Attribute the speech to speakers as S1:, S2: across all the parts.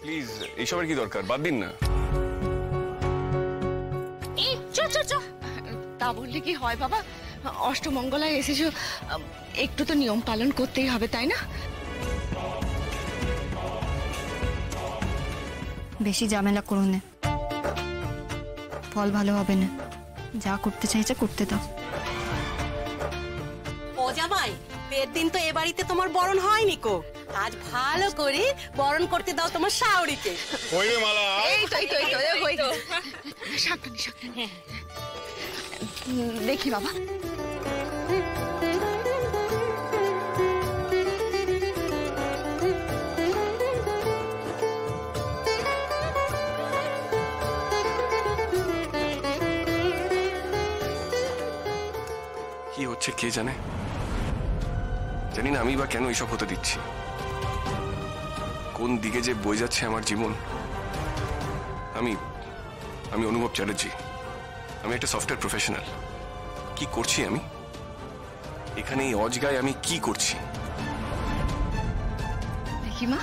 S1: Please এইসবের কি দরকার, বাদ দিন না।
S2: তা বললে কি হয় বাবা, অষ্টমঙ্গলায় এসেছো, একটু তো নিয়ম পালন করতেই হবে, তাই না?
S3: বেশি ঝামেলা করো না, ফল ভালো হবে না। যা করতে চাইছে করতে দাও।
S4: ও জামাই, এর দিন তো এ বাড়িতে তোমার বরণ হয়নি কো, আজ ভালো করে বরণ করতে দাও তোমার শাওরিকে।
S5: কইবে মালা?
S2: এই তো সাবধানে। দেখি বাবা।
S1: কি হচ্ছে কে জানে, জানি না আমি বা কেন এইসব হতে দিচ্ছি। কোন দিকে যে বয়ে যাচ্ছে আমার জীবন। আমি অনুভব চ্যাটার্জি, আমি একটা সফটওয়্যার প্রফেশনাল। কি করছি আমি এখানে এই অজগায়? আমি কি করছি
S2: দেখি মা।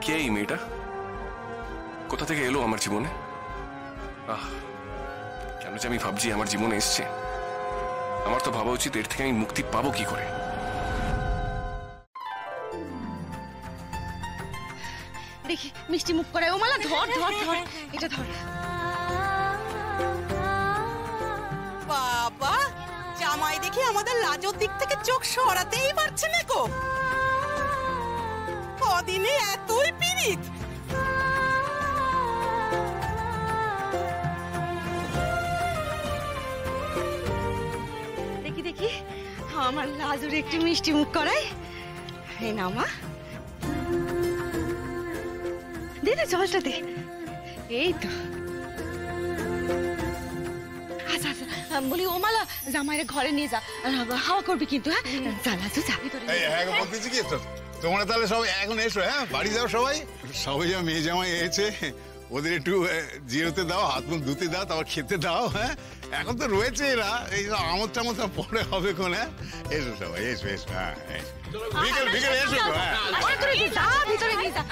S1: কে এই মেয়েটা? কোথা থেকে এলো আমার জীবনে? কেন যে আমি ভাবছি আমার জীবনে এসছে। আমার তো ভাবা উচিত এর থেকে আমি মুক্তি পাবো কি করে।
S2: দেখি মিষ্টি মুখ করে। ও মালা ধর, এটা ধর।
S4: বাবা, জামাই দেখি আমাদের লাজোর দিক থেকে চোখ সরাতেই পারছে না গো। কদিনে এতই পিরিত।
S2: দেখি আমার লাজুর একটু মিষ্টি মুখ করাই। এই না মা, দে জলটা দে। এই তো। আচ্ছা বলি ও মালা, জামাইরে ঘরে নিয়ে যা, হাওয়া করবি কিন্তু। হ্যাঁ যা লাজু, যা ভিতরে।
S5: বলতেছি কি তোমরা তাহলে সবাই এখন এসো, হ্যাঁ বাড়ি যাও সবাই। সবাই যা মেয়ে জামাই এসেছে ওদের একটু জিরোতে দাও, হাত মুখ ধুতে দাও, তারপর খেতে দাও। হ্যাঁ এখন তো রয়েছে এরা, এই আমোদ টামোদ পরে হবে কোন। হ্যাঁ এসো সবাই, এসো। হ্যাঁ বিকেল এসো। হ্যাঁ
S2: ভিতরে নিয়ে যা।